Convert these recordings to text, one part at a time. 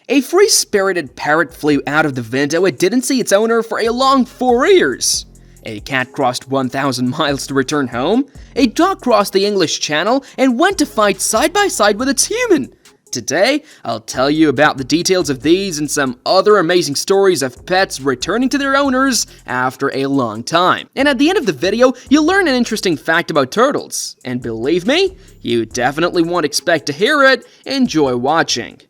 A free-spirited parrot flew out of the window and didn't see its owner for a long 4 years. A cat crossed 1,000 miles to return home. A dog crossed the English Channel and went to fight side by side with its human. Today, I'll tell you about the details of these and some other amazing stories of pets returning to their owners after a long time. And at the end of the video, you'll learn an interesting fact about turtles. And believe me, you definitely won't expect to hear it. Enjoy watching.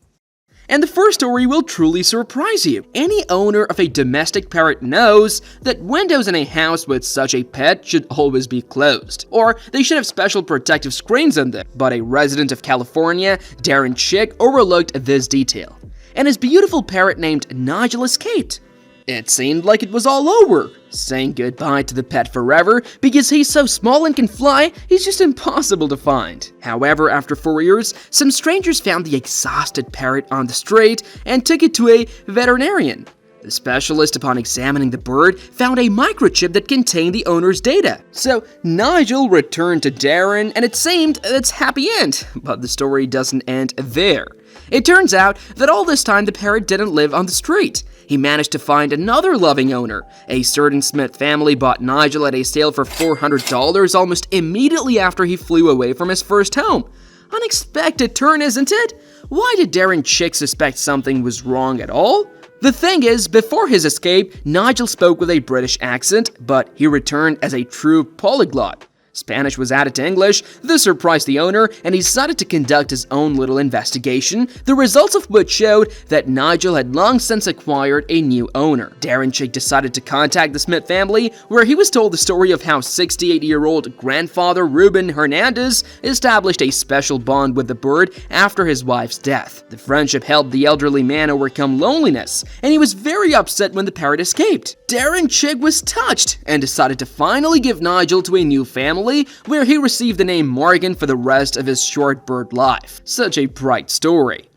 And the first story will truly surprise you. Any owner of a domestic parrot knows that windows in a house with such a pet should always be closed, or they should have special protective screens on them. But a resident of California, Darren Chick, overlooked this detail, and his beautiful parrot named Nigel escaped. It seemed like it was all over, saying goodbye to the pet forever because he's so small and can fly, he's just impossible to find. However, after 4 years, some strangers found the exhausted parrot on the street and took it to a veterinarian. The specialist, upon examining the bird, found a microchip that contained the owner's data. So Nigel returned to Darren, and it seemed it's happy end, but the story doesn't end there. It turns out that all this time the parrot didn't live on the street. He managed to find another loving owner. A certain Smith family bought Nigel at a sale for $400 almost immediately after he flew away from his first home. Unexpected turn, isn't it? Why did Darren Chick suspect something was wrong at all? The thing is, before his escape, Nigel spoke with a British accent, but he returned as a true polyglot. Spanish was added to English. This surprised the owner, and he decided to conduct his own little investigation, the results of which showed that Nigel had long since acquired a new owner. Darren Chick decided to contact the Smith family, where he was told the story of how 68-year-old grandfather Ruben Hernandez established a special bond with the bird after his wife's death. The friendship helped the elderly man overcome loneliness, and he was very upset when the parrot escaped. Darren Chick was touched and decided to finally give Nigel to a new family, where he received the name Morgan for the rest of his short bird life. Such a bright story.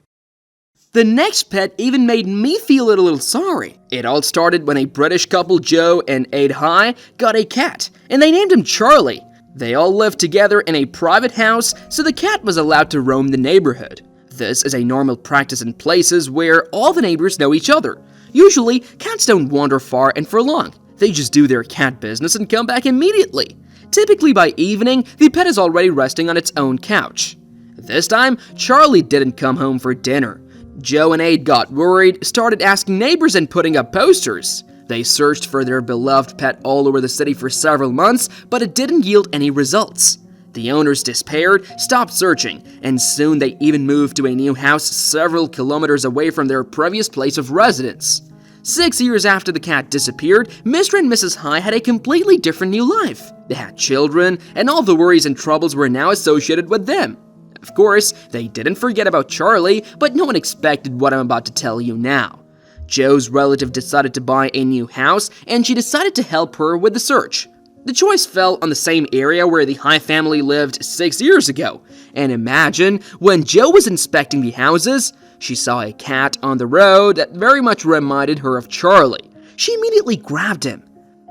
The next pet even made me feel a little sorry. It all started when a British couple, Joe and Aid High, got a cat, and they named him Charlie. They all lived together in a private house, so the cat was allowed to roam the neighborhood. This is a normal practice in places where all the neighbors know each other. Usually, cats don't wander far and for long. They just do their cat business and come back immediately. Typically by evening, the pet is already resting on its own couch. This time, Charlie didn't come home for dinner. Joe and Aid got worried, started asking neighbors and putting up posters. They searched for their beloved pet all over the city for several months, but it didn't yield any results. The owners despaired, stopped searching, and soon they even moved to a new house several kilometers away from their previous place of residence. 6 years after the cat disappeared, Mr. and Mrs. High had a completely different new life. They had children, and all the worries and troubles were now associated with them. Of course, they didn't forget about Charlie, but no one expected what I'm about to tell you now. Joe's relative decided to buy a new house, and she decided to help her with the search. The choice fell on the same area where the High family lived 6 years ago. And imagine, when Joe was inspecting the houses, she saw a cat on the road that very much reminded her of Charlie. She immediately grabbed him,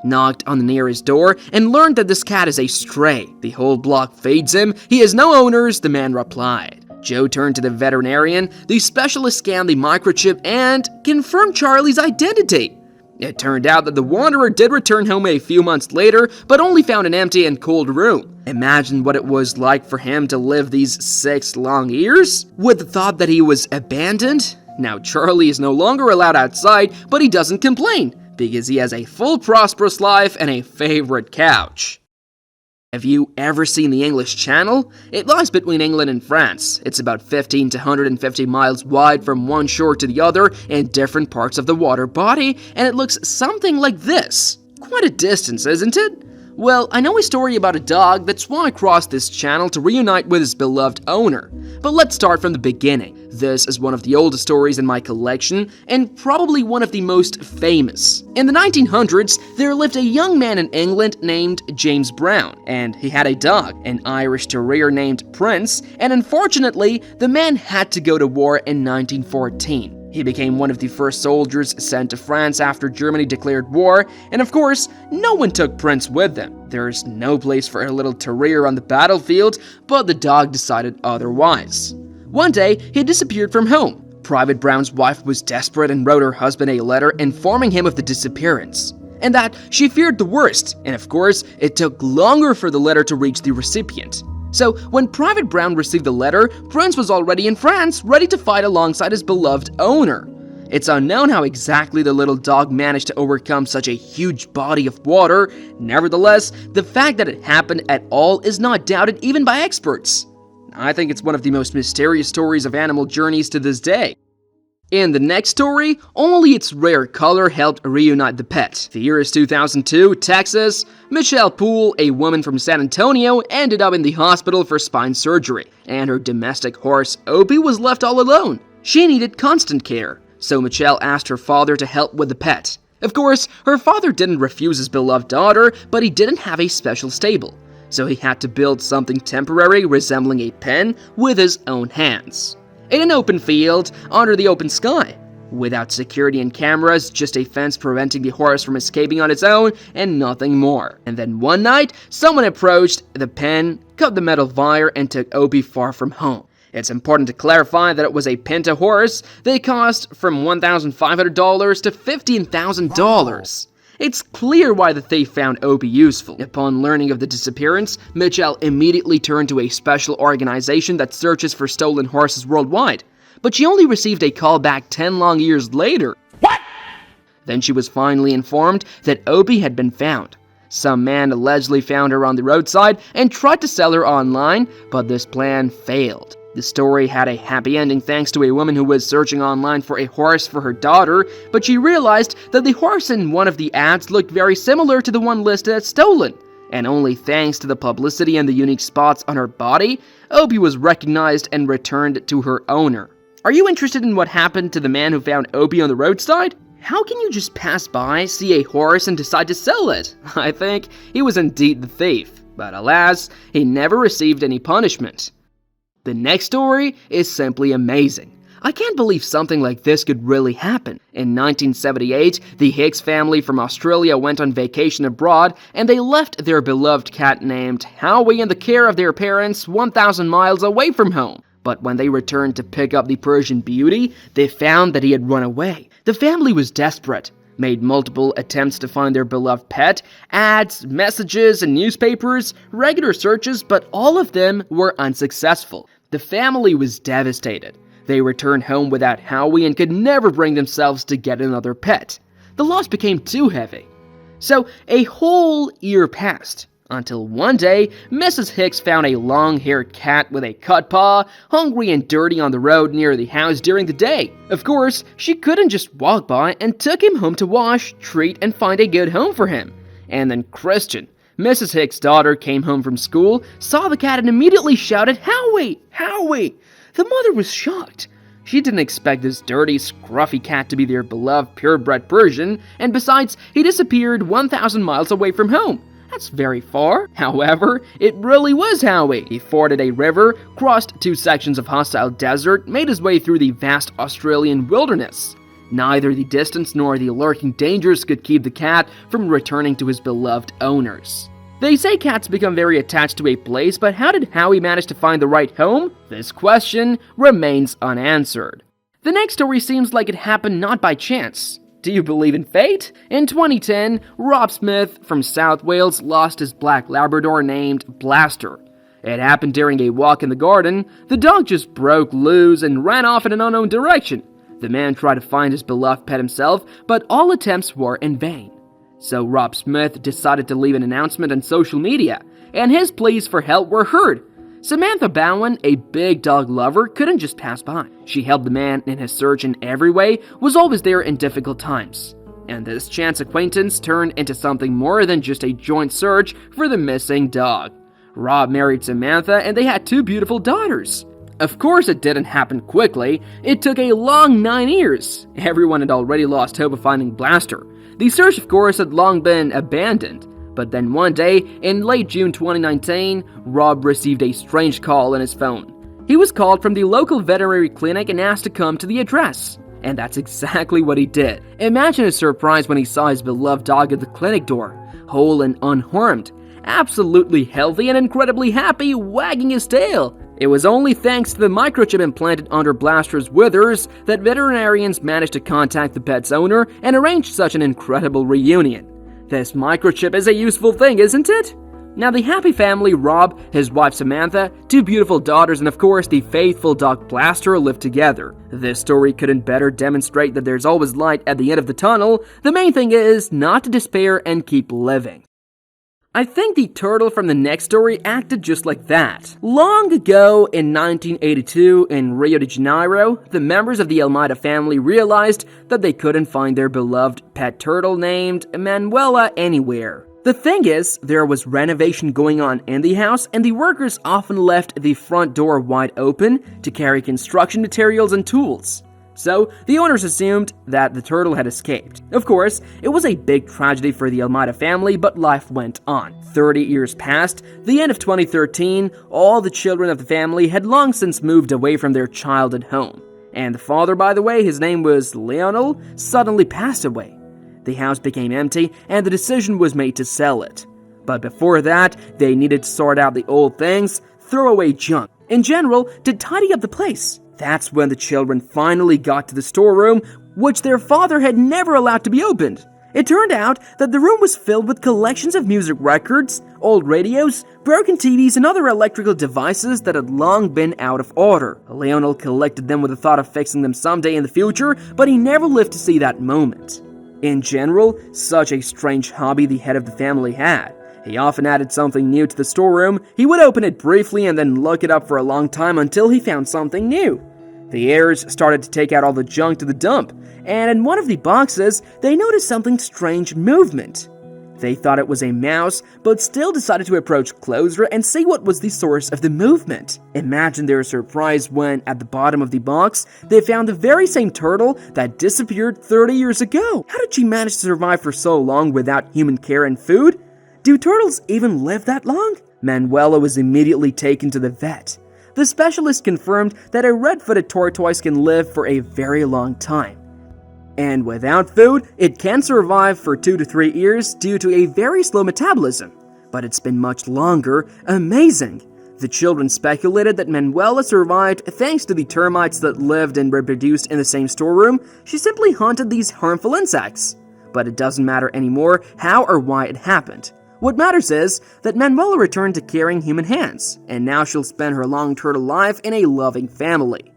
knocked on the nearest door, and learned that this cat is a stray. The whole block feeds him. He has no owners, the man replied. Joe turned to the veterinarian. The specialist scanned the microchip and confirmed Charlie's identity. It turned out that the wanderer did return home a few months later, but only found an empty and cold room. Imagine what it was like for him to live these 6 long years, with the thought that he was abandoned. Now Charlie is no longer allowed outside, but he doesn't complain, because he has a full prosperous life and a favorite couch. Have you ever seen the English Channel? It lies between England and France. It's about 15 to 150 miles wide from one shore to the other in different parts of the water body, and it looks something like this. Quite a distance, isn't it? Well, I know a story about a dog that swam across this channel to reunite with his beloved owner. But let's start from the beginning. This is one of the oldest stories in my collection, and probably one of the most famous. In the 1900s, there lived a young man in England named James Brown, and he had a dog, an Irish Terrier named Prince, and unfortunately, the man had to go to war in 1914. He became one of the first soldiers sent to France after Germany declared war, and of course, no one took Prince with them. There's no place for a little terrier on the battlefield, but the dog decided otherwise. One day, he disappeared from home. Private Brown's wife was desperate and wrote her husband a letter informing him of the disappearance, and that she feared the worst, and of course, it took longer for the letter to reach the recipient. So, when Private Brown received the letter, Prince was already in France, ready to fight alongside his beloved owner. It's unknown how exactly the little dog managed to overcome such a huge body of water. Nevertheless, the fact that it happened at all is not doubted even by experts. I think it's one of the most mysterious stories of animal journeys to this day. In the next story, only its rare color helped reunite the pet. The year is 2002, Texas. Michelle Poole, a woman from San Antonio, ended up in the hospital for spine surgery, and her domestic horse, Opie, was left all alone. She needed constant care, so Michelle asked her father to help with the pet. Of course, her father didn't refuse his beloved daughter, but he didn't have a special stable, so he had to build something temporary resembling a pen with his own hands. In an open field, under the open sky. Without security and cameras, just a fence preventing the horse from escaping on its own, and nothing more. And then one night, someone approached the pen, cut the metal wire, and took Opie far from home. It's important to clarify that it was a pinto horse. They cost from $1,500 to $15,000. It's clear why the thief found Opie useful. Upon learning of the disappearance, Mitchell immediately turned to a special organization that searches for stolen horses worldwide. But she only received a call back 10 long years later. What? Then she was finally informed that Opie had been found. Some man allegedly found her on the roadside and tried to sell her online, but this plan failed. The story had a happy ending thanks to a woman who was searching online for a horse for her daughter, but she realized that the horse in one of the ads looked very similar to the one listed as stolen. And only thanks to the publicity and the unique spots on her body, Opie was recognized and returned to her owner. Are you interested in what happened to the man who found Opie on the roadside? How can you just pass by, see a horse, and decide to sell it? I think he was indeed the thief, but alas, he never received any punishment. The next story is simply amazing. I can't believe something like this could really happen. In 1978, the Hicks family from Australia went on vacation abroad, and they left their beloved cat named Howie in the care of their parents 1,000 miles away from home. But when they returned to pick up the Persian beauty, they found that he had run away. The family was desperate, made multiple attempts to find their beloved pet, ads, messages, and newspapers, regular searches, but all of them were unsuccessful. The family was devastated. They returned home without Howie and could never bring themselves to get another pet. The loss became too heavy. So a whole year passed, until one day, Mrs. Hicks found a long-haired cat with a cut paw, hungry and dirty on the road near the house during the day. Of course, she couldn't just walk by and took him home to wash, treat, and find a good home for him. And then Christian, Mrs. Hicks' daughter, came home from school, saw the cat, and immediately shouted, "Howie! Howie!" The mother was shocked. She didn't expect this dirty, scruffy cat to be their beloved purebred Persian, and besides, he disappeared 1,000 miles away from home. That's very far. However, it really was Howie. He forded a river, crossed 2 sections of hostile desert, made his way through the vast Australian wilderness. Neither the distance nor the lurking dangers could keep the cat from returning to his beloved owners. They say cats become very attached to a place, but how did Howie manage to find the right home? This question remains unanswered. The next story seems like it happened not by chance. Do you believe in fate? In 2010, Rob Smith from South Wales lost his black Labrador named Blaster. It happened during a walk in the garden. The dog just broke loose and ran off in an unknown direction. The man tried to find his beloved pet himself, but all attempts were in vain. So Rob Smith decided to leave an announcement on social media, and his pleas for help were heard. Samantha Bowen, a big dog lover, couldn't just pass by. She helped the man in his search in every way, was always there in difficult times. And this chance acquaintance turned into something more than just a joint search for the missing dog. Rob married Samantha, and they had 2 beautiful daughters. Of course, it didn't happen quickly. It took a long 9 years. Everyone had already lost hope of finding Blaster. The search, of course, had long been abandoned. But then one day, in late June 2019, Rob received a strange call on his phone. He was called from the local veterinary clinic and asked to come to the address. And that's exactly what he did. Imagine his surprise when he saw his beloved dog at the clinic door, whole and unharmed, absolutely healthy and incredibly happy, wagging his tail. It was only thanks to the microchip implanted under Blaster's withers that veterinarians managed to contact the pet's owner and arrange such an incredible reunion. This microchip is a useful thing, isn't it? Now, the happy family, Rob, his wife Samantha, two beautiful daughters, and of course the faithful dog Blaster live together. This story couldn't better demonstrate that there's always light at the end of the tunnel. The main thing is not to despair and keep living. I think the turtle from the next story acted just like that. Long ago, in 1982, in Rio de Janeiro, the members of the Almeida family realized that they couldn't find their beloved pet turtle named Manuela anywhere. The thing is, there was renovation going on in the house, and the workers often left the front door wide open to carry construction materials and tools. So, the owners assumed that the turtle had escaped. Of course, it was a big tragedy for the Almeida family, but life went on. 30 years passed, the end of 2013, all the children of the family had long since moved away from their childhood home. And the father, by the way, his name was Lionel, suddenly passed away. The house became empty, and the decision was made to sell it. But before that, they needed to sort out the old things, throw away junk, in general, to tidy up the place. That's when the children finally got to the storeroom, which their father had never allowed to be opened. It turned out that the room was filled with collections of music records, old radios, broken TVs, and other electrical devices that had long been out of order. Lionel collected them with the thought of fixing them someday in the future, but he never lived to see that moment. In general, such a strange hobby the head of the family had. He often added something new to the storeroom. He would open it briefly and then look it up for a long time until he found something new. The heirs started to take out all the junk to the dump, and in one of the boxes, they noticed something strange movement. They thought it was a mouse, but still decided to approach closer and see what was the source of the movement. Imagine their surprise when, at the bottom of the box, they found the very same turtle that disappeared 30 years ago. How did she manage to survive for so long without human care and food? Do turtles even live that long? Manuela was immediately taken to the vet. The specialist confirmed that a red-footed tortoise can live for a very long time. And without food, it can survive for 2 to 3 years due to a very slow metabolism. But it's been much longer. Amazing! The children speculated that Manuela survived thanks to the termites that lived and reproduced in the same storeroom. She simply hunted these harmful insects. But it doesn't matter anymore how or why it happened. What matters is that Manuela returned to caring human hands, and now she'll spend her long turtle life in a loving family.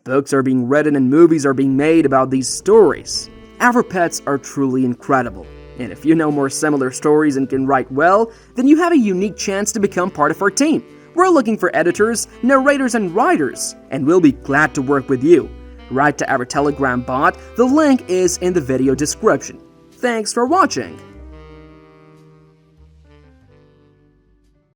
Books are being written and movies are being made about these stories. Our pets are truly incredible, and if you know more similar stories and can write well, then you have a unique chance to become part of our team. We're looking for editors, narrators, and writers, and we'll be glad to work with you. Write to our Telegram bot, the link is in the video description. Thanks for watching!